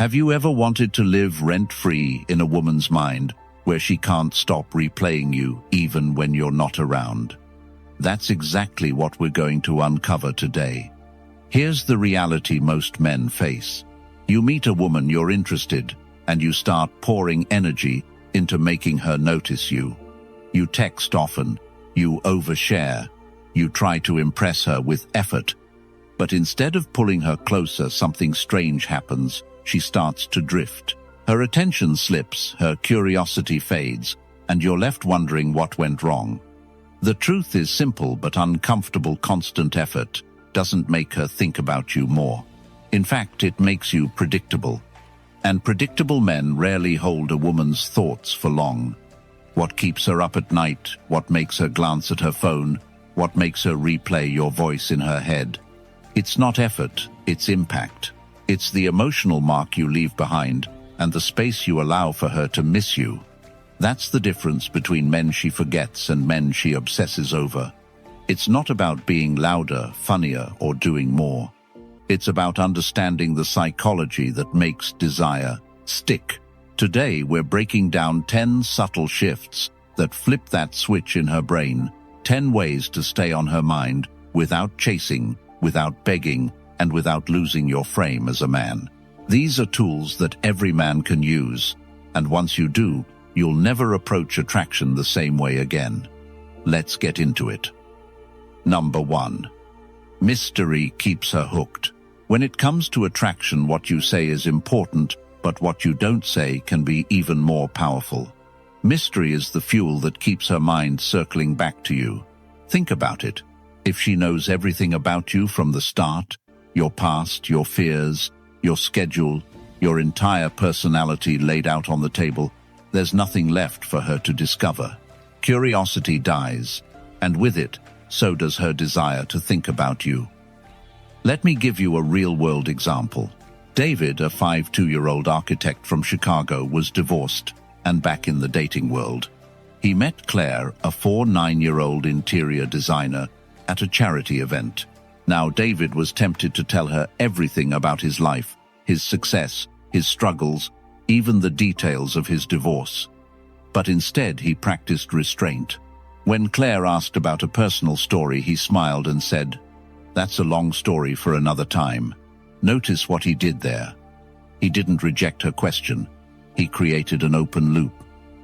Have you ever wanted to live rent-free in a woman's mind where she can't stop replaying you even when you're not around? That's exactly what we're going to uncover today. Here's the reality most men face. You meet a woman you're interested, and you start pouring energy into making her notice you. You text often, you overshare, you try to impress her with effort. But instead of pulling her closer, something strange happens. She starts to drift. Her attention slips, her curiosity fades, and you're left wondering what went wrong. The truth is simple but uncomfortable. Constant effort doesn't make her think about you more. In fact, it makes you predictable. And predictable men rarely hold a woman's thoughts for long. What keeps her up at night? What makes her glance at her phone? What makes her replay your voice in her head? It's not effort, it's impact. It's the emotional mark you leave behind and the space you allow for her to miss you. That's the difference between men she forgets and men she obsesses over. It's not about being louder, funnier, or doing more. It's about understanding the psychology that makes desire stick. Today, we're breaking down 10 subtle shifts that flip that switch in her brain, 10 ways to stay on her mind without chasing, without begging, and without losing your frame as a man. These are tools that every man can use, and once you do, you'll never approach attraction the same way again. Let's get into it. Number 1. Mystery keeps her hooked. When it comes to attraction, what you say is important, but what you don't say can be even more powerful. Mystery is the fuel that keeps her mind circling back to you. Think about it. If she knows everything about you from the start, your past, your fears, your schedule, your entire personality laid out on the table, there's nothing left for her to discover. Curiosity dies, and with it, so does her desire to think about you. Let me give you a real-world example. David, a 52-year-old architect from Chicago, was divorced and back in the dating world. He met Claire, a 49-year-old interior designer, at a charity event. Now, David was tempted to tell her everything about his life, his success, his struggles, even the details of his divorce. But instead, he practiced restraint. When Claire asked about a personal story, he smiled and said, "That's a long story for another time." Notice what he did there. He didn't reject her question. He created an open loop.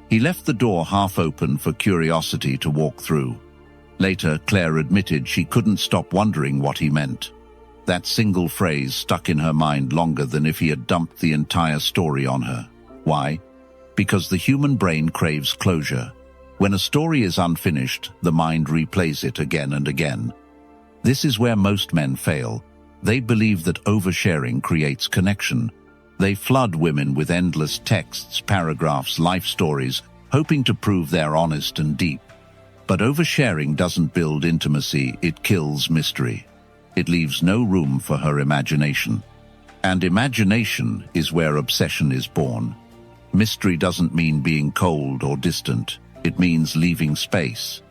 He left the door half open for curiosity to walk through. Later, Claire admitted she couldn't stop wondering what he meant. That single phrase stuck in her mind longer than if he had dumped the entire story on her. Why? Because the human brain craves closure. When a story is unfinished, the mind replays it again and again. This is where most men fail. They believe that oversharing creates connection. They flood women with endless texts, paragraphs, life stories, hoping to prove they're honest and deep. But oversharing doesn't build intimacy, it kills mystery. It leaves no room for her imagination. And imagination is where obsession is born. Mystery doesn't mean being cold or distant. It means leaving space.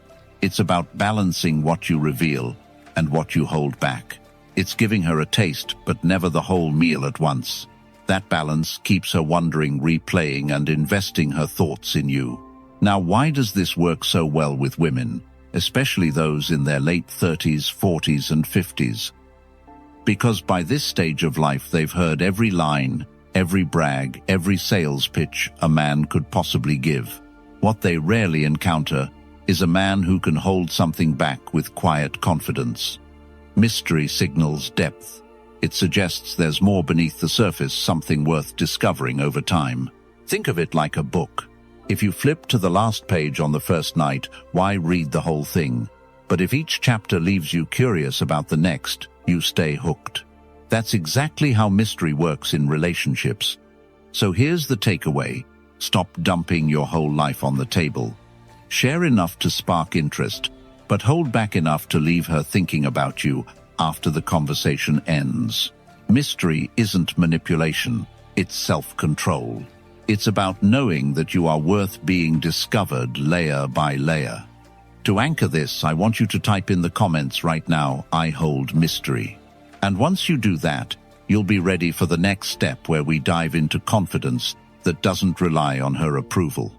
It's about balancing what you reveal and what you hold back. It's giving her a taste, but never the whole meal at once. That balance keeps her wondering, replaying, and investing her thoughts in you. Now, why does this work so well with women, especially those in their late 30s, 40s, and 50s? Because by this stage of life, they've heard every line, every brag, every sales pitch a man could possibly give. What they rarely encounter is a man who can hold something back with quiet confidence. Mystery signals depth. It suggests there's more beneath the surface, something worth discovering over time. Think of it like a book. If you flip to the last page on the first night, why read the whole thing? But if each chapter leaves you curious about the next, you stay hooked. That's exactly how mystery works in relationships. So here's the takeaway. Stop dumping your whole life on the table. Share enough to spark interest, but hold back enough to leave her thinking about you after the conversation ends. Mystery isn't manipulation, it's self-control. It's about knowing that you are worth being discovered layer by layer. To anchor this, I want you to type in the comments right now, "I hold mystery." And once you do that, you'll be ready for the next step where we dive into confidence that doesn't rely on her approval.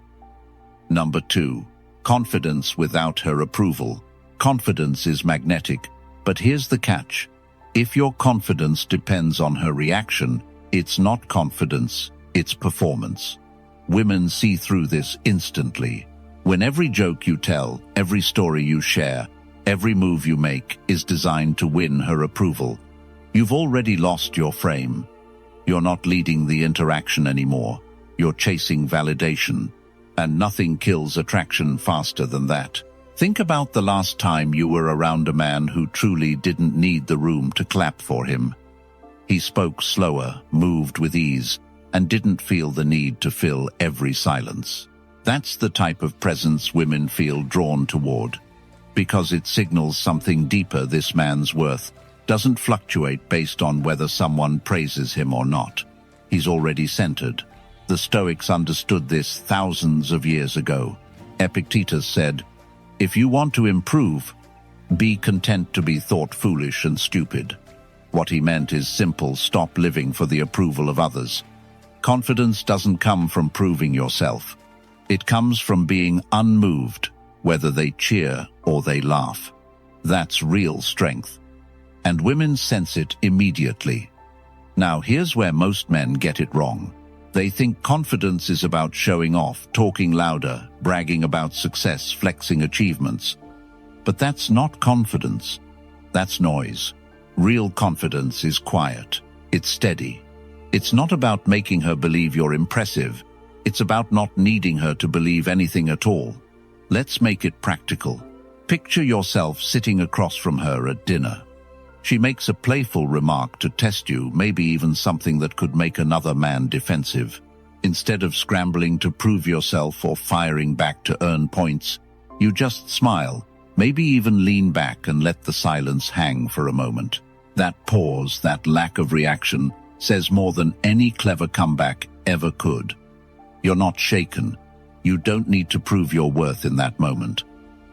Number 2. Confidence without her approval. Confidence is magnetic, but here's the catch. If your confidence depends on her reaction, it's not confidence, it's performance. Women see through this instantly. When every joke you tell, every story you share, every move you make is designed to win her approval, you've already lost your frame. You're not leading the interaction anymore. You're chasing validation. And nothing kills attraction faster than that. Think about the last time you were around a man who truly didn't need the room to clap for him. He spoke slower, moved with ease, and didn't feel the need to fill every silence. That's the type of presence women feel drawn toward, because it signals something deeper. This man's worth doesn't fluctuate based on whether someone praises him or not. He's already centered. The Stoics understood this thousands of years ago. Epictetus said, "If you want to improve, be content to be thought foolish and stupid." What he meant is simple: stop living for the approval of others. Confidence doesn't come from proving yourself. It comes from being unmoved, whether they cheer or they laugh. That's real strength. And women sense it immediately. Now, here's where most men get it wrong. They think confidence is about showing off, talking louder, bragging about success, flexing achievements. But that's not confidence. That's noise. Real confidence is quiet. It's steady. It's not about making her believe you're impressive. It's about not needing her to believe anything at all. Let's make it practical. Picture yourself sitting across from her at dinner. She makes a playful remark to test you, maybe even something that could make another man defensive. Instead of scrambling to prove yourself or firing back to earn points, you just smile, maybe even lean back and let the silence hang for a moment. That pause, that lack of reaction, says more than any clever comeback ever could. You're not shaken. You don't need to prove your worth in that moment.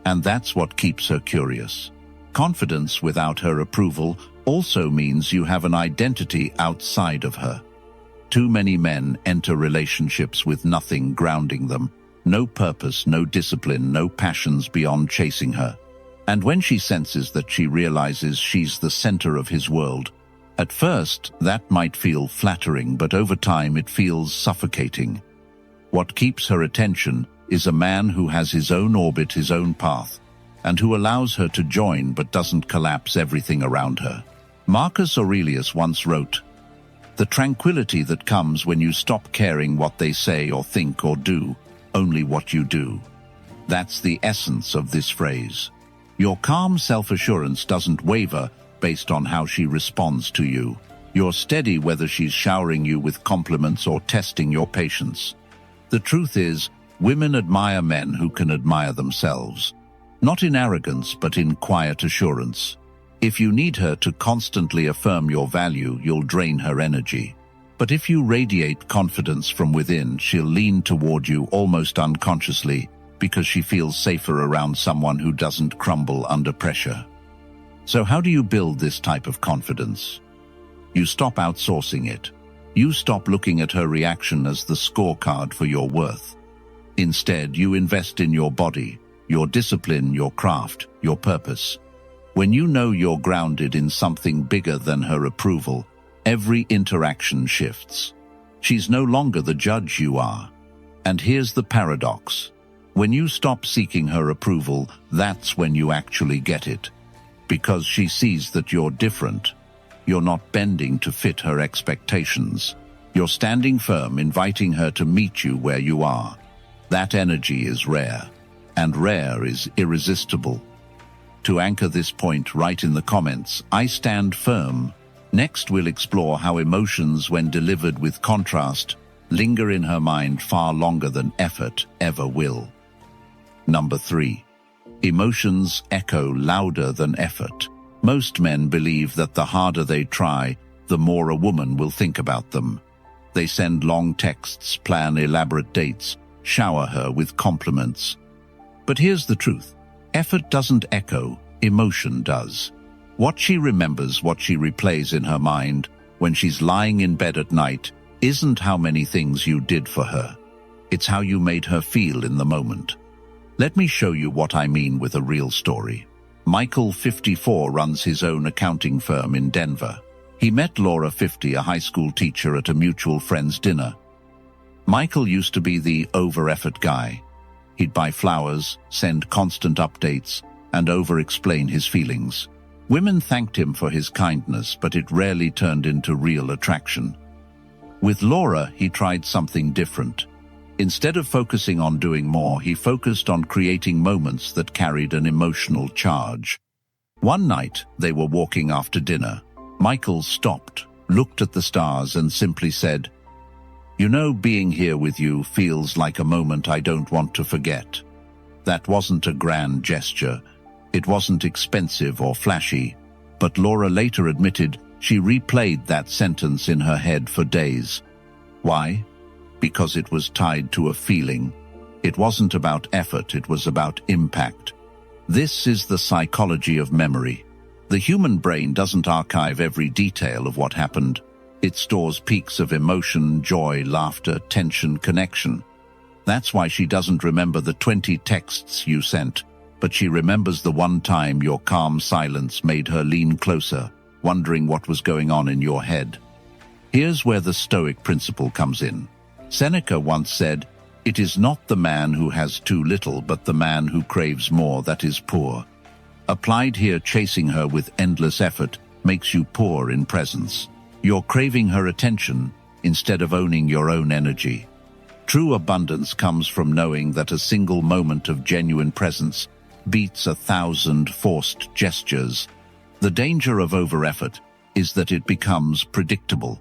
And that's what keeps her curious. Confidence without her approval also means you have an identity outside of her. Too many men enter relationships with nothing grounding them. No purpose, no discipline, no passions beyond chasing her. And when she senses that, she realizes she's the center of his world. At first, that might feel flattering, but over time it feels suffocating. What keeps her attention is a man who has his own orbit, his own path, and who allows her to join but doesn't collapse everything around her. Marcus Aurelius once wrote, "The tranquility that comes when you stop caring what they say or think or do, only what you do." That's the essence of this phrase. Your calm self-assurance doesn't waver based on how she responds to you. You're steady whether she's showering you with compliments or testing your patience. The truth is, women admire men who can admire themselves. Not in arrogance, but in quiet assurance. If you need her to constantly affirm your value, you'll drain her energy. But if you radiate confidence from within, she'll lean toward you almost unconsciously because she feels safer around someone who doesn't crumble under pressure. So how do you build this type of confidence? You stop outsourcing it. You stop looking at her reaction as the scorecard for your worth. Instead, you invest in your body, your discipline, your craft, your purpose. When you know you're grounded in something bigger than her approval, every interaction shifts. She's no longer the judge, you are. And here's the paradox. When you stop seeking her approval, that's when you actually get it. Because she sees that you're different. You're not bending to fit her expectations. You're standing firm, inviting her to meet you where you are. That energy is rare. And rare is irresistible. To anchor this point, write in the comments, "I stand firm." Next, we'll explore how emotions, when delivered with contrast, linger in her mind far longer than effort ever will. Number 3. Emotions echo louder than effort. Most men believe that the harder they try, the more a woman will think about them. They send long texts, plan elaborate dates, shower her with compliments. But here's the truth. Effort doesn't echo, emotion does. What she remembers, what she replays in her mind, when she's lying in bed at night, isn't how many things you did for her. It's how you made her feel in the moment. Let me show you what I mean with a real story. Michael, 54, runs his own accounting firm in Denver. He met Laura, 50, a high school teacher, at a mutual friend's dinner. Michael used to be the over-effort guy. He'd buy flowers, send constant updates, and over-explain his feelings. Women thanked him for his kindness, but it rarely turned into real attraction. With Laura, he tried something different. Instead of focusing on doing more, he focused on creating moments that carried an emotional charge. One night, they were walking after dinner. Michael stopped, looked at the stars, and simply said, "You know, being here with you feels like a moment I don't want to forget." That wasn't a grand gesture. It wasn't expensive or flashy, but Laura later admitted she replayed that sentence in her head for days. Why? Because it was tied to a feeling. It wasn't about effort, it was about impact. This is the psychology of memory. The human brain doesn't archive every detail of what happened. It stores peaks of emotion, joy, laughter, tension, connection. That's why she doesn't remember the 20 texts you sent, but she remembers the one time your calm silence made her lean closer, wondering what was going on in your head. Here's where the Stoic principle comes in. Seneca once said, "It is not the man who has too little, but the man who craves more that is poor." Applied here, chasing her with endless effort makes you poor in presence. You're craving her attention instead of owning your own energy. True abundance comes from knowing that a single moment of genuine presence beats 1,000 forced gestures. The danger of over-effort is that it becomes predictable.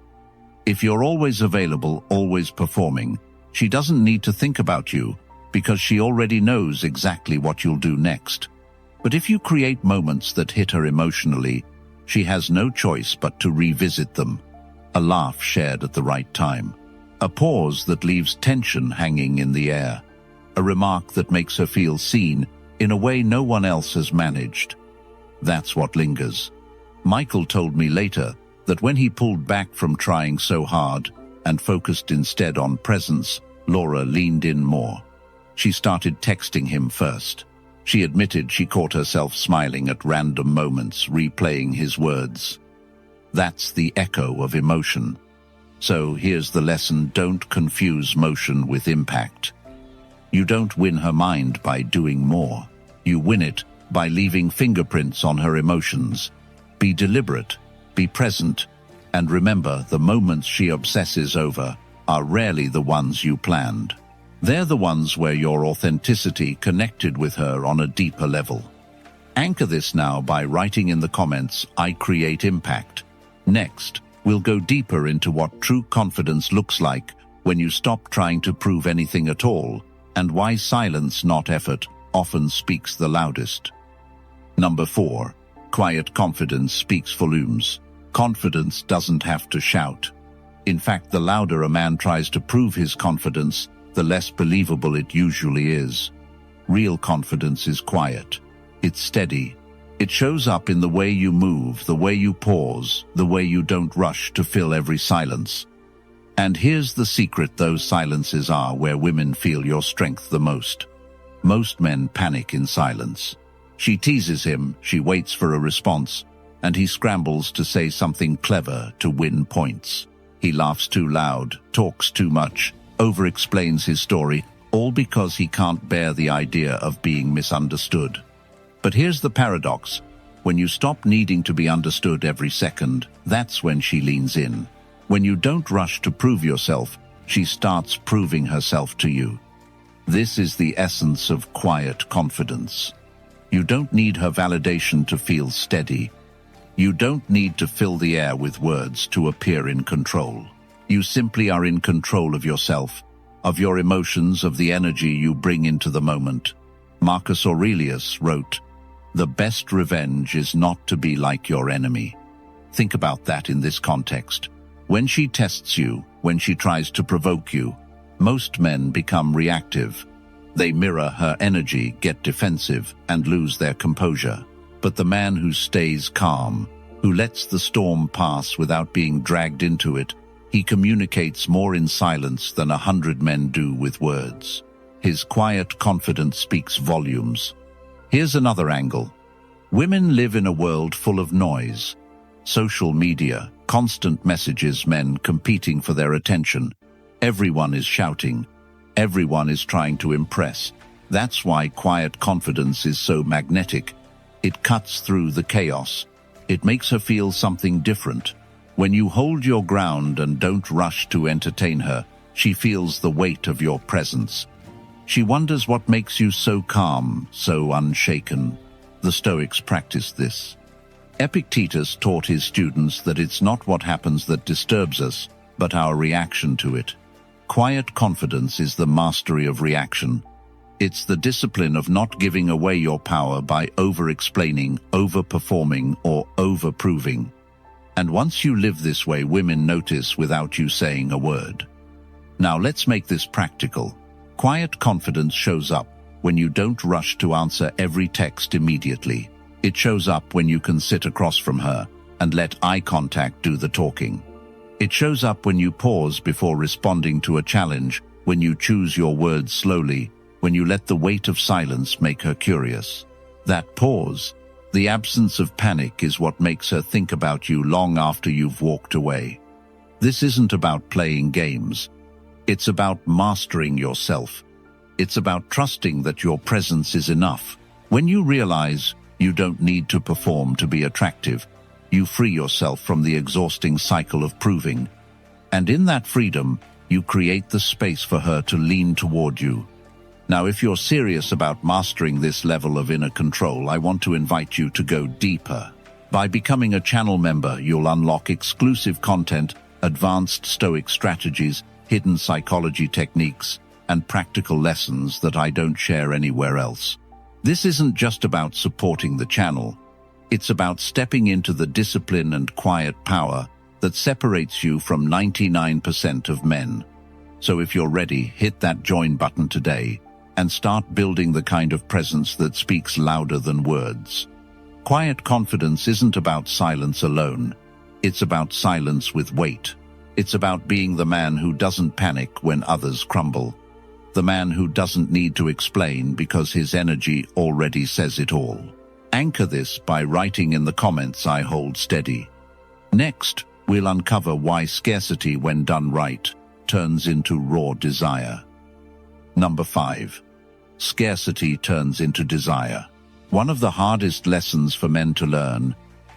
If you're always available, always performing, she doesn't need to think about you because she already knows exactly what you'll do next. But if you create moments that hit her emotionally, she has no choice but to revisit them. A laugh shared at the right time. A pause that leaves tension hanging in the air. A remark that makes her feel seen in a way no one else has managed. That's what lingers. Michael told me later that when he pulled back from trying so hard and focused instead on presence, Laura leaned in more. She started texting him first. She admitted she caught herself smiling at random moments, replaying his words. That's the echo of emotion. So here's the lesson: don't confuse motion with impact. You don't win her mind by doing more. You win it by leaving fingerprints on her emotions. Be deliberate, be present, and remember, the moments she obsesses over are rarely the ones you planned. They're the ones where your authenticity connected with her on a deeper level. Anchor this now by writing in the comments, "I create impact." Next, we'll go deeper into what true confidence looks like when you stop trying to prove anything at all, and why silence, not effort, often speaks the loudest. Number 4. Quiet confidence speaks volumes. Confidence doesn't have to shout. In fact, the louder a man tries to prove his confidence, the less believable it usually is. Real confidence is quiet. It's steady. It shows up in the way you move, the way you pause, the way you don't rush to fill every silence. And here's the secret: those silences are where women feel your strength the most. Most men panic in silence. She teases him, she waits for a response, and he scrambles to say something clever to win points. He laughs too loud, talks too much, over-explains his story, all because he can't bear the idea of being misunderstood. But here's the paradox. When you stop needing to be understood every second, that's when she leans in. When you don't rush to prove yourself, she starts proving herself to you. This is the essence of quiet confidence. You don't need her validation to feel steady. You don't need to fill the air with words to appear in control. You simply are in control of yourself, of your emotions, of the energy you bring into the moment. Marcus Aurelius wrote, "The best revenge is not to be like your enemy." Think about that in this context. When she tests you, when she tries to provoke you, most men become reactive. They mirror her energy, get defensive, and lose their composure. But the man who stays calm, who lets the storm pass without being dragged into it. He communicates more in silence than 100 men do with words. His quiet confidence speaks volumes. Here's another angle. Women live in a world full of noise. Social media, constant messages, men competing for their attention. Everyone is shouting. Everyone is trying to impress. That's why quiet confidence is so magnetic. It cuts through the chaos. It makes her feel something different. When you hold your ground and don't rush to entertain her, she feels the weight of your presence. She wonders what makes you so calm, so unshaken. The Stoics practiced this. Epictetus taught his students that it's not what happens that disturbs us, but our reaction to it. Quiet confidence is the mastery of reaction. It's the discipline of not giving away your power by over-explaining, over-performing, or over-proving. And once you live this way, women notice without you saying a word. Now let's make this practical. Quiet confidence shows up when you don't rush to answer every text immediately. It shows up when you can sit across from her and let eye contact do the talking. It shows up when you pause before responding to a challenge, when you choose your words slowly, when you let the weight of silence make her curious. That pause, the absence of panic, is what makes her think about you long after you've walked away. This isn't about playing games. It's about mastering yourself. It's about trusting that your presence is enough. When you realize you don't need to perform to be attractive, you free yourself from the exhausting cycle of proving. And in that freedom, you create the space for her to lean toward you. Now, if you're serious about mastering this level of inner control, I want to invite you to go deeper. By becoming a channel member, you'll unlock exclusive content, advanced Stoic strategies, hidden psychology techniques, and practical lessons that I don't share anywhere else. This isn't just about supporting the channel. It's about stepping into the discipline and quiet power that separates you from 99% of men. So if you're ready, hit that join button today and start building the kind of presence that speaks louder than words. Quiet confidence isn't about silence alone. It's about silence with weight. It's about being the man who doesn't panic when others crumble. The man who doesn't need to explain because his energy already says it all. Anchor this by writing in the comments, "I hold steady." Next, we'll uncover why scarcity, when done right, turns into raw desire. Number 5. Scarcity turns into desire. One of the hardest lessons for men to learn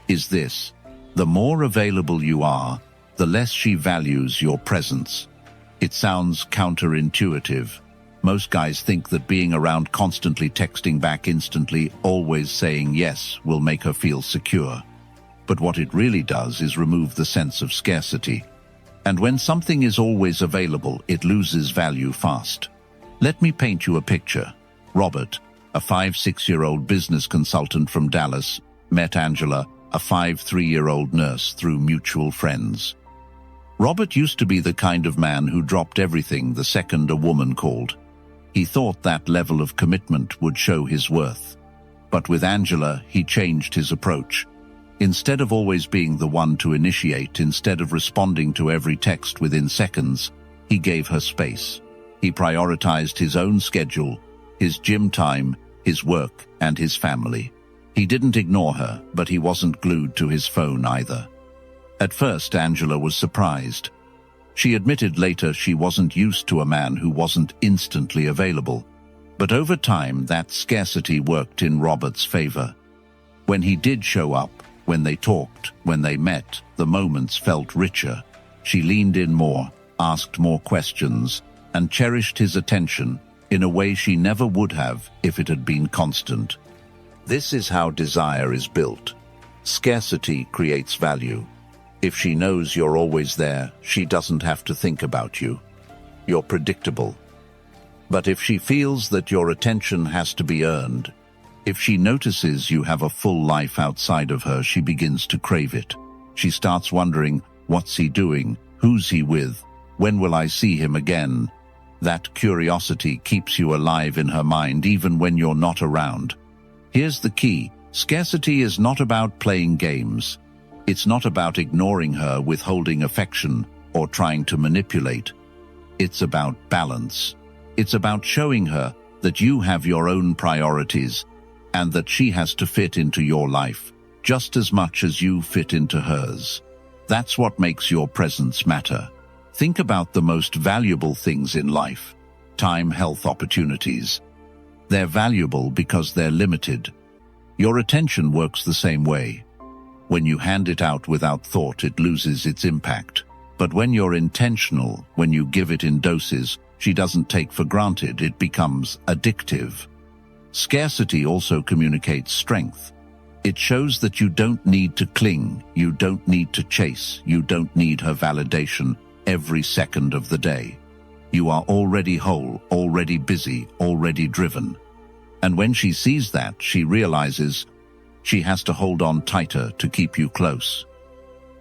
is this: the more available you are, the less she values your presence. It sounds counterintuitive. Most guys think that being around, constantly texting back instantly, always saying yes, will make her feel secure. But what it really does is remove the sense of scarcity. And when something is always available, it loses value fast. Let me paint you a picture. Robert, a 5-6-year-old business consultant from Dallas, met Angela, a 5-3-year-old nurse, through mutual friends. Robert used to be the kind of man who dropped everything the second a woman called. He thought that level of commitment would show his worth. But with Angela, he changed his approach. Instead of always being the one to initiate, instead of responding to every text within seconds, he gave her space. He prioritized his own schedule, his gym time, his work, and his family. He didn't ignore her, but he wasn't glued to his phone either. At first, Angela was surprised. She admitted later she wasn't used to a man who wasn't instantly available. But over time, that scarcity worked in Robert's favor. When he did show up, when they talked, when they met, the moments felt richer. She leaned in more, asked more questions, and cherished his attention in a way she never would have if it had been constant. This is how desire is built. Scarcity creates value. If she knows you're always there, she doesn't have to think about you. You're predictable. But if she feels that your attention has to be earned, if she notices you have a full life outside of her, she begins to crave it. She starts wondering, what's he doing? Who's he with? When will I see him again? That curiosity keeps you alive in her mind even when you're not around. Here's the key. Scarcity is not about playing games. It's not about ignoring her, withholding affection, or trying to manipulate. It's about balance. It's about showing her that you have your own priorities and that she has to fit into your life just as much as you fit into hers. That's what makes your presence matter. Think about the most valuable things in life: time, health, opportunities. They're valuable because they're limited. Your attention works the same way. When you hand it out without thought, it loses its impact. But when you're intentional, when you give it in doses she doesn't take for granted, it becomes addictive. Scarcity also communicates strength. It shows that you don't need to cling, you don't need to chase, you don't need her validation every second of the day. You are already whole, already busy, already driven. And when she sees that, she realizes she has to hold on tighter to keep you close.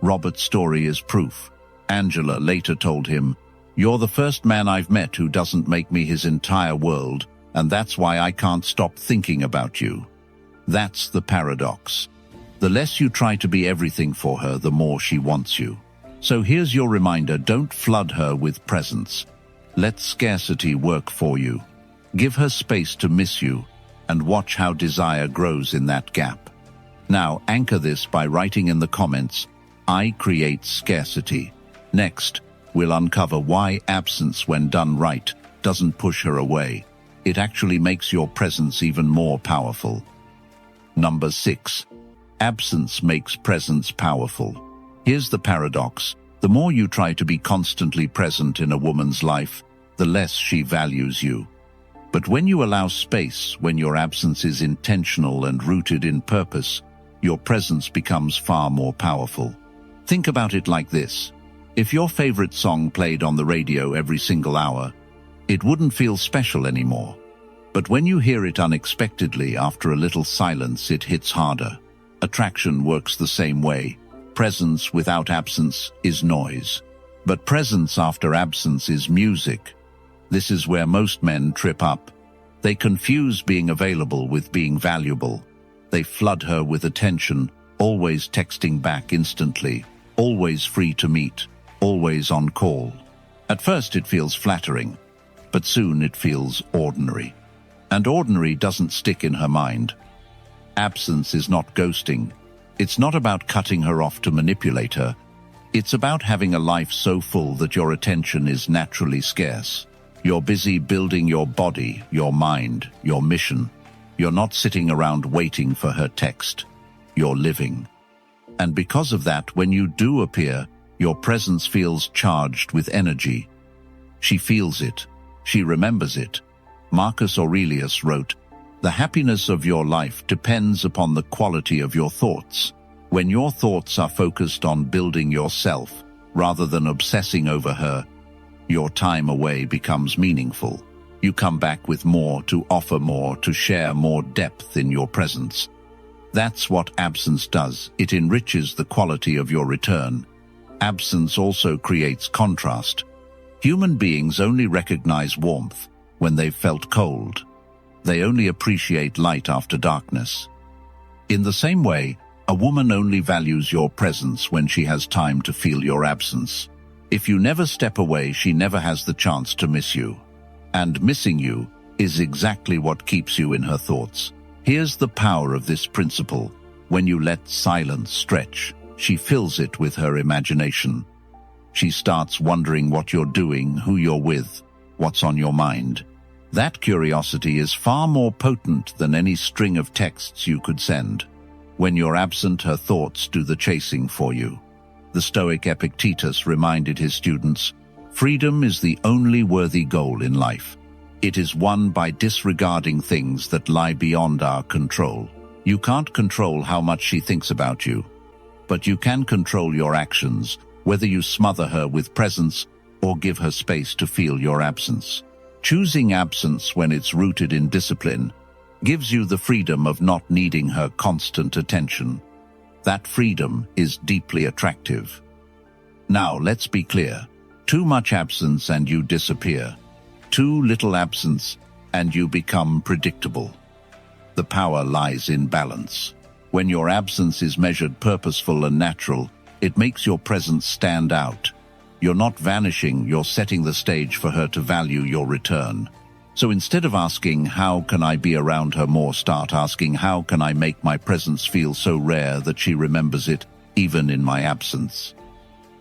Robert's story is proof. Angela later told him, "You're the first man I've met who doesn't make me his entire world, and that's why I can't stop thinking about you." That's the paradox. The less you try to be everything for her, the more she wants you. So here's your reminder: don't flood her with presents. Let scarcity work for you. Give her space to miss you, and watch how desire grows in that gap. Now, anchor this by writing in the comments, "I create scarcity." Next, we'll uncover why absence, when done right, doesn't push her away. It actually makes your presence even more powerful. Number 6. Absence makes presence powerful. Here's the paradox. The more you try to be constantly present in a woman's life, the less she values you. But when you allow space, when your absence is intentional and rooted in purpose, your presence becomes far more powerful. Think about it like this. If your favorite song played on the radio every single hour, it wouldn't feel special anymore. But when you hear it unexpectedly, after a little silence, it hits harder. Attraction works the same way. Presence without absence is noise. But presence after absence is music. This is where most men trip up. They confuse being available with being valuable. They flood her with attention, always texting back instantly, always free to meet, always on call. At first it feels flattering, but soon it feels ordinary. And ordinary doesn't stick in her mind. Absence is not ghosting. It's not about cutting her off to manipulate her. It's about having a life so full that your attention is naturally scarce. You're busy building your body, your mind, your mission. You're not sitting around waiting for her text. You're living. And because of that, when you do appear, your presence feels charged with energy. She feels it. She remembers it. Marcus Aurelius wrote, "The happiness of your life depends upon the quality of your thoughts." When your thoughts are focused on building yourself, rather than obsessing over her, your time away becomes meaningful. You come back with more, to offer more, to share more depth in your presence. That's what absence does. It enriches the quality of your return. Absence also creates contrast. Human beings only recognize warmth when they've felt cold. They only appreciate light after darkness. In the same way, a woman only values your presence when she has time to feel your absence. If you never step away, she never has the chance to miss you. And missing you is exactly what keeps you in her thoughts. Here's the power of this principle. When you let silence stretch, she fills it with her imagination. She starts wondering what you're doing, who you're with, what's on your mind. That curiosity is far more potent than any string of texts you could send. When you're absent, her thoughts do the chasing for you. The Stoic Epictetus reminded his students, "Freedom is the only worthy goal in life. It is won by disregarding things that lie beyond our control." You can't control how much she thinks about you, but you can control your actions, whether you smother her with presence or give her space to feel your absence. Choosing absence when it's rooted in discipline gives you the freedom of not needing her constant attention. That freedom is deeply attractive. Now, let's be clear. Too much absence and you disappear. Too little absence and you become predictable. The power lies in balance. When your absence is measured, purposeful and natural, it makes your presence stand out. You're not vanishing, you're setting the stage for her to value your return. So instead of asking, how can I be around her more, start asking, how can I make my presence feel so rare that she remembers it, even in my absence?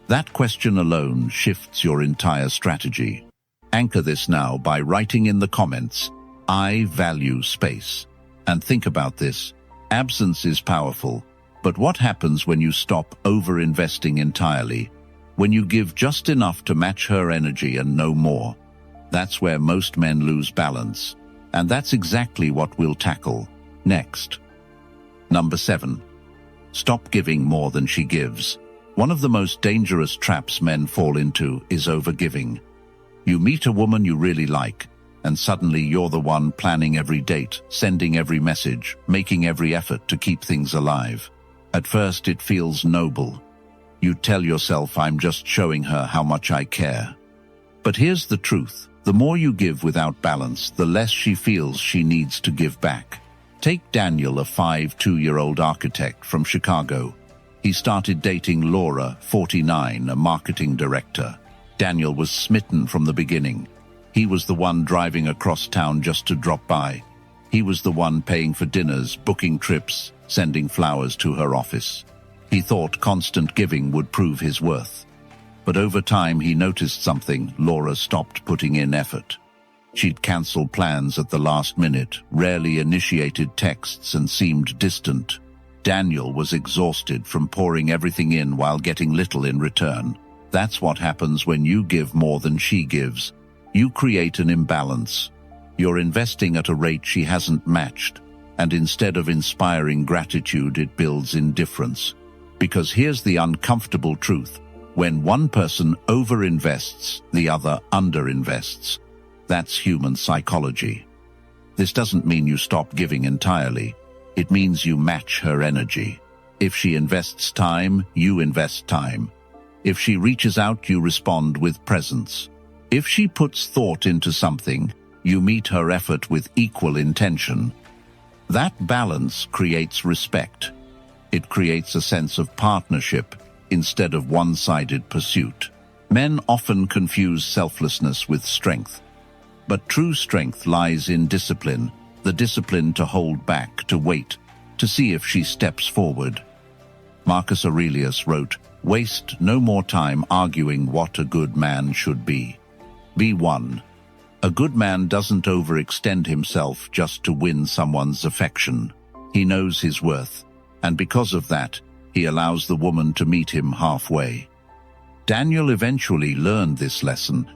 That question alone shifts your entire strategy. Anchor this now by writing in the comments, I value space. And think about this. Absence is powerful, but what happens when you stop over-investing entirely? When you give just enough to match her energy and no more? That's where most men lose balance. And that's exactly what we'll tackle next. Number 7. Stop giving more than she gives. One of the most dangerous traps men fall into is overgiving. You meet a woman you really like, and suddenly you're the one planning every date, sending every message, making every effort to keep things alive. At first it feels noble. You tell yourself, I'm just showing her how much I care. But here's the truth. The more you give without balance, the less she feels she needs to give back. Take Daniel, a 52-year-old architect from Chicago. He started dating Laura, 49, a marketing director. Daniel was smitten from the beginning. He was the one driving across town just to drop by. He was the one paying for dinners, booking trips, sending flowers to her office. He thought constant giving would prove his worth. But over time he noticed something. Laura stopped putting in effort. She'd cancel plans at the last minute, rarely initiated texts, and seemed distant. Daniel was exhausted from pouring everything in while getting little in return. That's what happens when you give more than she gives. You create an imbalance. You're investing at a rate she hasn't matched, and instead of inspiring gratitude, it builds indifference. Because here's the uncomfortable truth. When one person overinvests, the other underinvests. That's human psychology. This doesn't mean you stop giving entirely. It means you match her energy. If she invests time, you invest time. If she reaches out, you respond with presence. If she puts thought into something, you meet her effort with equal intention. That balance creates respect. It creates a sense of partnership instead of one-sided pursuit. Men often confuse selflessness with strength. But true strength lies in discipline, the discipline to hold back, to wait, to see if she steps forward. Marcus Aurelius wrote, "Waste no more time arguing what a good man should be. Be one." A good man doesn't overextend himself just to win someone's affection. He knows his worth, and because of that, he allows the woman to meet him halfway. Daniel eventually learned this lesson.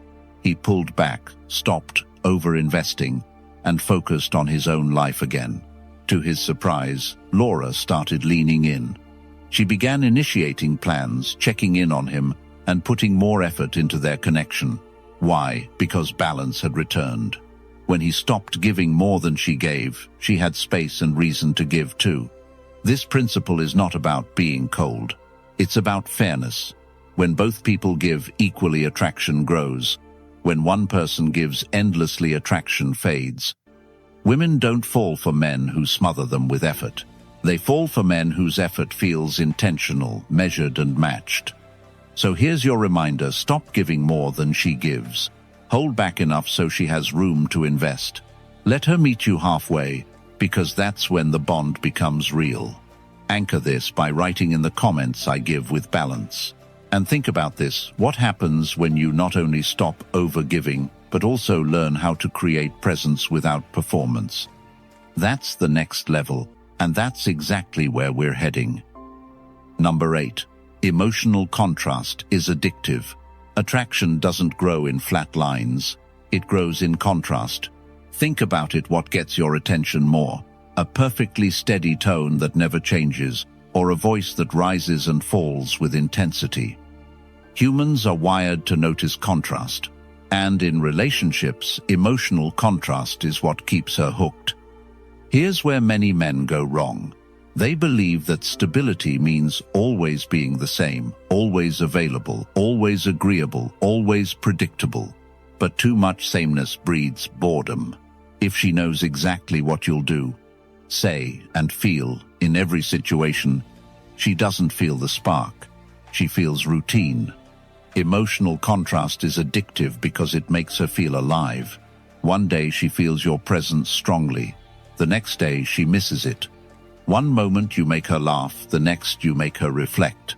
He pulled back, stopped over-investing, and focused on his own life again. To his surprise, Laura started leaning in. She began initiating plans, checking in on him, and putting more effort into their connection. Why? Because balance had returned. When he stopped giving more than she gave, she had space and reason to give too. This principle is not about being cold. It's about fairness. When both people give equally, attraction grows. When one person gives endlessly, attraction fades. Women don't fall for men who smother them with effort. They fall for men whose effort feels intentional, measured and matched. So here's your reminder, stop giving more than she gives. Hold back enough so she has room to invest. Let her meet you halfway, because that's when the bond becomes real. Anchor this by writing in the comments, I give with balance. And think about this, what happens when you not only stop over-giving, but also learn how to create presence without performance? That's the next level, and that's exactly where we're heading. Number 8. Emotional contrast is addictive. Attraction doesn't grow in flat lines, it grows in contrast. Think about it, what gets your attention more? A perfectly steady tone that never changes, or a voice that rises and falls with intensity? Humans are wired to notice contrast, and in relationships, emotional contrast is what keeps her hooked. Here's where many men go wrong. They believe that stability means always being the same, always available, always agreeable, always predictable. But too much sameness breeds boredom. If she knows exactly what you'll do, say, and feel in every situation. She doesn't feel the spark. She feels routine. Emotional contrast is addictive because it makes her feel alive. One day she feels your presence strongly. The next day she misses it. One moment you make her laugh, the next you make her reflect.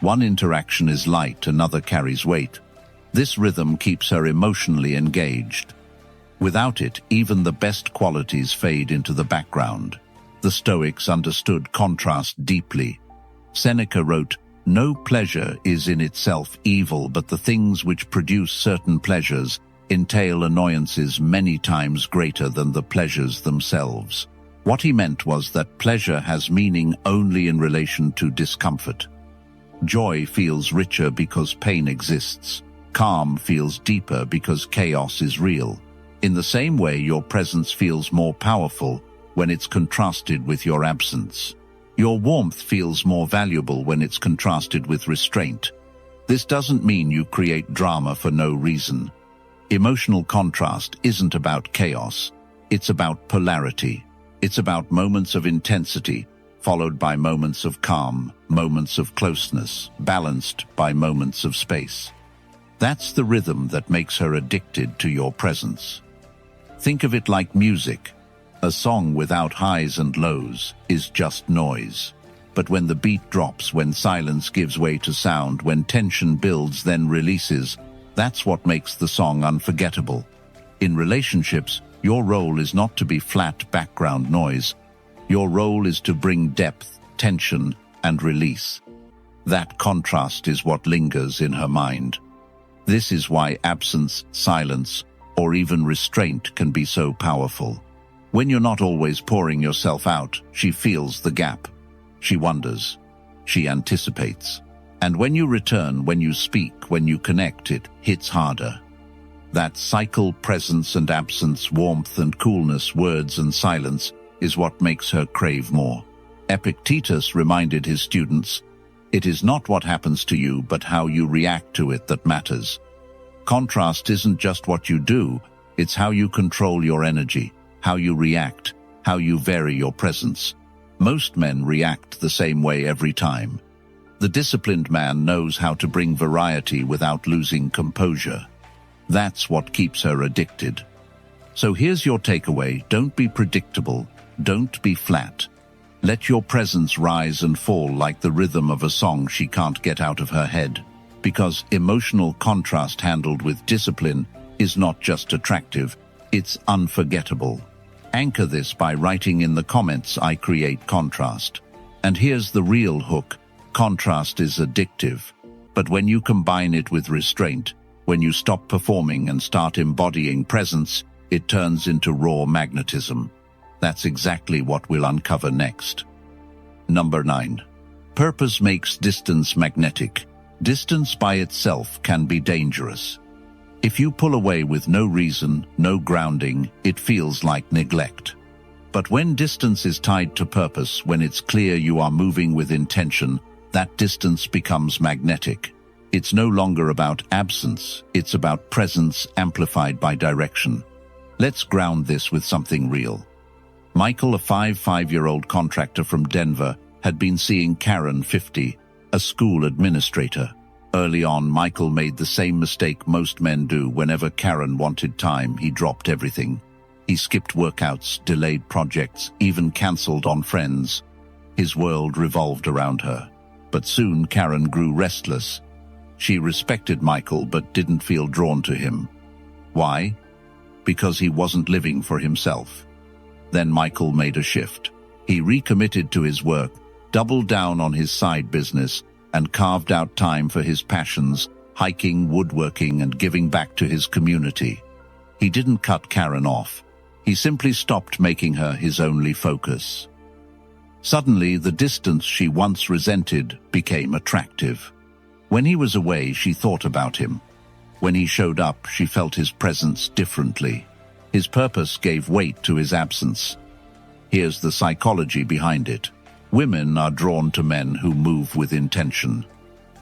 One interaction is light, another carries weight. This rhythm keeps her emotionally engaged. Without it, even the best qualities fade into the background. The Stoics understood contrast deeply. Seneca wrote, "No pleasure is in itself evil, but the things which produce certain pleasures entail annoyances many times greater than the pleasures themselves." What he meant was that pleasure has meaning only in relation to discomfort. Joy feels richer because pain exists. Calm feels deeper because chaos is real. In the same way, your presence feels more powerful when it's contrasted with your absence. Your warmth feels more valuable when it's contrasted with restraint. This doesn't mean you create drama for no reason. Emotional contrast isn't about chaos. It's about polarity. It's about moments of intensity, followed by moments of calm, moments of closeness, balanced by moments of space. That's the rhythm that makes her addicted to your presence. Think of it like music. A song without highs and lows is just noise. But when the beat drops, when silence gives way to sound, when tension builds then releases, that's what makes the song unforgettable. In relationships, your role is not to be flat background noise. Your role is to bring depth, tension, and release. That contrast is what lingers in her mind. This is why absence, silence, or even restraint can be so powerful. When you're not always pouring yourself out, she feels the gap. She wonders. She anticipates. And when you return, when you speak, when you connect, it hits harder. That cycle, presence and absence, warmth and coolness, words and silence, is what makes her crave more. Epictetus reminded his students, "It is not what happens to you, but how you react to it that matters." Contrast isn't just what you do, it's how you control your energy, how you react, how you vary your presence. Most men react the same way every time. The disciplined man knows how to bring variety without losing composure. That's what keeps her addicted. So here's your takeaway: don't be predictable, don't be flat. Let your presence rise and fall like the rhythm of a song she can't get out of her head. Because emotional contrast handled with discipline is not just attractive, it's unforgettable. Anchor this by writing in the comments, "I create contrast." And here's the real hook: contrast is addictive. But when you combine it with restraint, when you stop performing and start embodying presence, it turns into raw magnetism. That's exactly what we'll uncover next. Number 9. Purpose makes distance magnetic. Distance by itself can be dangerous. If you pull away with no reason, no grounding, it feels like neglect. But when distance is tied to purpose, when it's clear you are moving with intention, that distance becomes magnetic. It's no longer about absence, it's about presence amplified by direction. Let's ground this with something real. Michael, a 5-year-old contractor from Denver, had been seeing Karen, 50, a school administrator. Early on, Michael made the same mistake most men do. Whenever Karen wanted time, he dropped everything. He skipped workouts, delayed projects, even cancelled on friends. His world revolved around her. But soon Karen grew restless. She respected Michael but didn't feel drawn to him. Why? Because he wasn't living for himself. Then Michael made a shift. He recommitted to his work, doubled down on his side business, and carved out time for his passions, hiking, woodworking, and giving back to his community. He didn't cut Karen off. He simply stopped making her his only focus. Suddenly, the distance she once resented became attractive. When he was away, she thought about him. When he showed up, she felt his presence differently. His purpose gave weight to his absence. Here's the psychology behind it. Women are drawn to men who move with intention.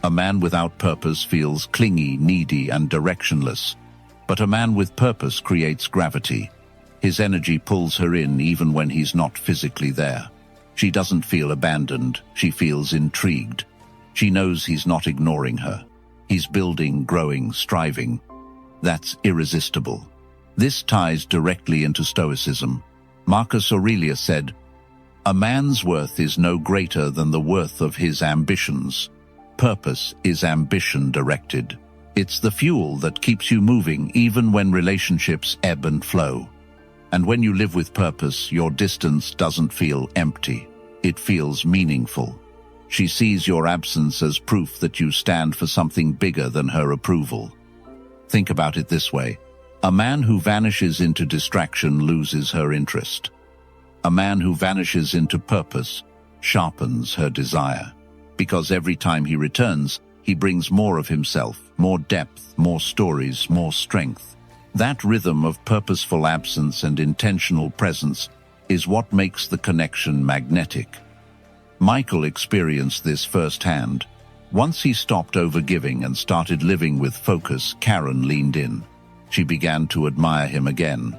A man without purpose feels clingy, needy, and directionless. But a man with purpose creates gravity. His energy pulls her in even when he's not physically there. She doesn't feel abandoned, she feels intrigued. She knows he's not ignoring her. He's building, growing, striving. That's irresistible. This ties directly into Stoicism. Marcus Aurelius said, "A man's worth is no greater than the worth of his ambitions." Purpose is ambition directed. It's the fuel that keeps you moving even when relationships ebb and flow. And when you live with purpose, your distance doesn't feel empty. It feels meaningful. She sees your absence as proof that you stand for something bigger than her approval. Think about it this way. A man who vanishes into distraction loses her interest. A man who vanishes into purpose sharpens her desire. Because every time he returns, he brings more of himself, more depth, more stories, more strength. That rhythm of purposeful absence and intentional presence is what makes the connection magnetic. Michael experienced this firsthand. Once he stopped overgiving and started living with focus, Karen leaned in. She began to admire him again.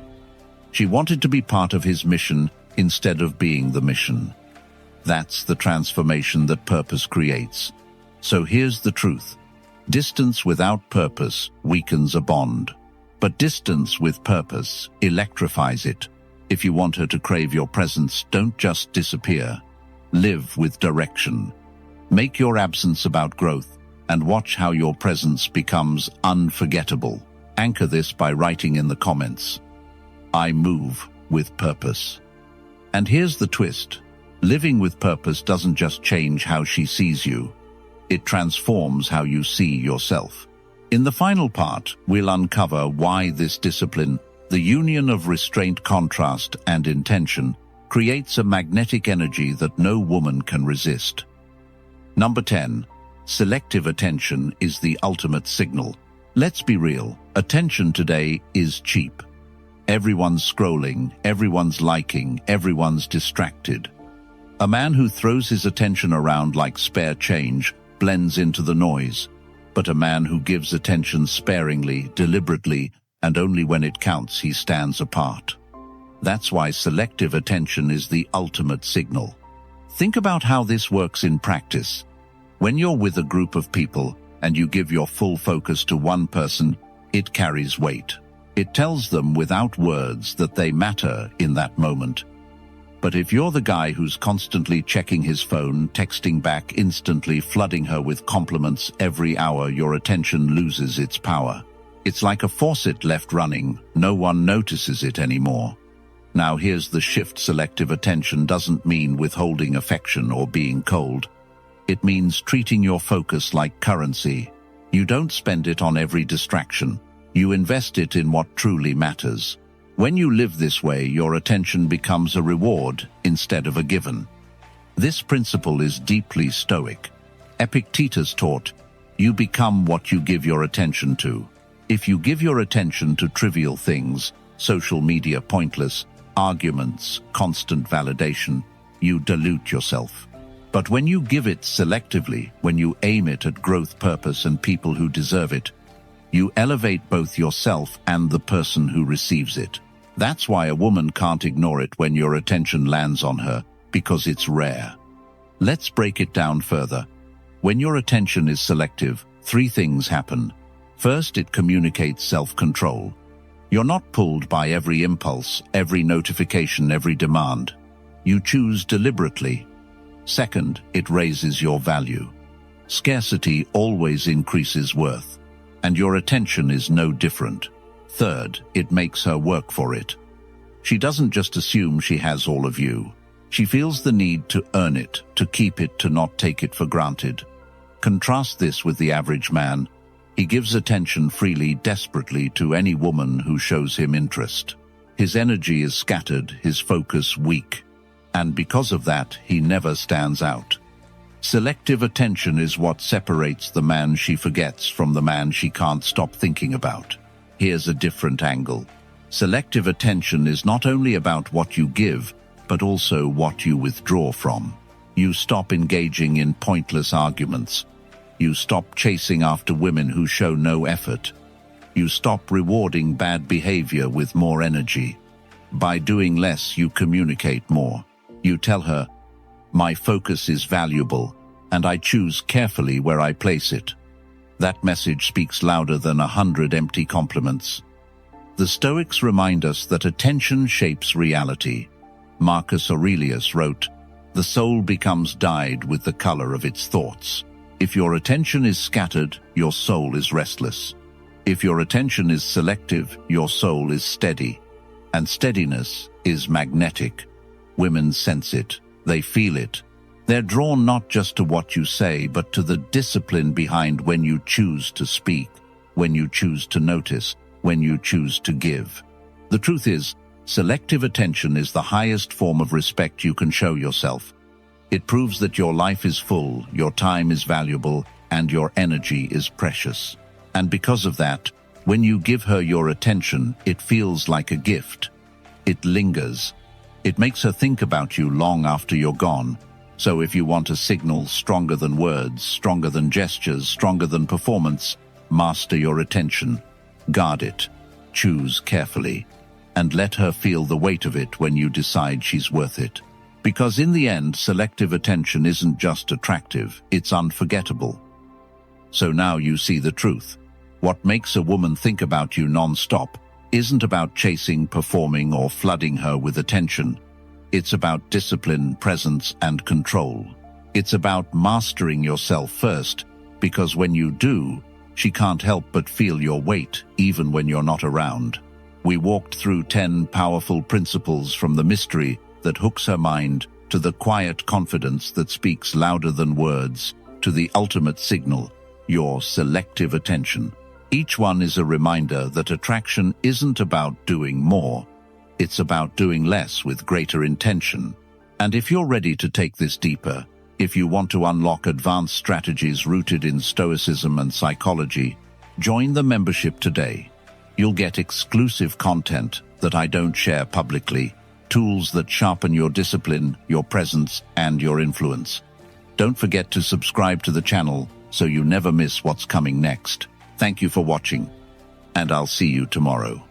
She wanted to be part of his mission instead of being the mission. That's the transformation that purpose creates. So here's the truth. Distance without purpose weakens a bond. But distance with purpose electrifies it. If you want her to crave your presence, don't just disappear. Live with direction. Make your absence about growth and watch how your presence becomes unforgettable. Anchor this by writing in the comments, "I move with purpose." And here's the twist. Living with purpose doesn't just change how she sees you. It transforms how you see yourself. In the final part, we'll uncover why this discipline, the union of restraint, contrast, and intention, creates a magnetic energy that no woman can resist. Number 10. Selective attention is the ultimate signal. Let's be real, attention today is cheap. Everyone's scrolling, everyone's liking, everyone's distracted. A man who throws his attention around like spare change blends into the noise, but a man who gives attention sparingly, deliberately, and only when it counts, he stands apart. That's why selective attention is the ultimate signal. Think about how this works in practice. When you're with a group of people and you give your full focus to one person, it carries weight. It tells them without words that they matter in that moment. But if you're the guy who's constantly checking his phone, texting back instantly, flooding her with compliments every hour, your attention loses its power. It's like a faucet left running. No one notices it anymore. Now here's the shift. Selective attention doesn't mean withholding affection or being cold. It means treating your focus like currency. You don't spend it on every distraction. You invest it in what truly matters. When you live this way, your attention becomes a reward instead of a given. This principle is deeply Stoic. Epictetus taught, "You become what you give your attention to." If you give your attention to trivial things, social media, pointless arguments, constant validation, you dilute yourself. But when you give it selectively, when you aim it at growth, purpose, and people who deserve it, you elevate both yourself and the person who receives it. That's why a woman can't ignore it when your attention lands on her, because it's rare. Let's break it down further. When your attention is selective, 3 things happen. First, it communicates self-control. You're not pulled by every impulse, every notification, every demand. You choose deliberately. Second, it raises your value. Scarcity always increases worth, and your attention is no different. Third, it makes her work for it. She doesn't just assume she has all of you. She feels the need to earn it, to keep it, to not take it for granted. Contrast this with the average man. He gives attention freely, desperately to any woman who shows him interest. His energy is scattered, his focus weak, and because of that, he never stands out. Selective attention is what separates the man she forgets from the man she can't stop thinking about. Here's a different angle. Selective attention is not only about what you give, but also what you withdraw from. You stop engaging in pointless arguments. You stop chasing after women who show no effort. You stop rewarding bad behavior with more energy. By doing less, you communicate more. You tell her, "My focus is valuable, and I choose carefully where I place it." That message speaks louder than 100 empty compliments. The Stoics remind us that attention shapes reality. Marcus Aurelius wrote, "The soul becomes dyed with the color of its thoughts." If your attention is scattered, your soul is restless. If your attention is selective, your soul is steady. And steadiness is magnetic. Women sense it. They feel it. They're drawn not just to what you say, but to the discipline behind when you choose to speak, when you choose to notice, when you choose to give. The truth is, selective attention is the highest form of respect you can show yourself. It proves that your life is full, your time is valuable, and your energy is precious. And because of that, when you give her your attention, it feels like a gift. It lingers. It makes her think about you long after you're gone. So if you want a signal stronger than words, stronger than gestures, stronger than performance, master your attention. Guard it. Choose carefully. And let her feel the weight of it when you decide she's worth it. Because in the end, selective attention isn't just attractive, it's unforgettable. So now you see the truth. What makes a woman think about you non-stop isn't about chasing, performing, or flooding her with attention. It's about discipline, presence, and control. It's about mastering yourself first, because when you do, she can't help but feel your weight, even when you're not around. We walked through 10 powerful principles, from the mystery that hooks her mind, to the quiet confidence that speaks louder than words, to the ultimate signal, your selective attention. Each one is a reminder that attraction isn't about doing more. It's about doing less with greater intention. And if you're ready to take this deeper, if you want to unlock advanced strategies rooted in Stoicism and psychology, join the membership today. You'll get exclusive content that I don't share publicly, tools that sharpen your discipline, your presence, and your influence. Don't forget to subscribe to the channel so you never miss what's coming next. Thank you for watching, and I'll see you tomorrow.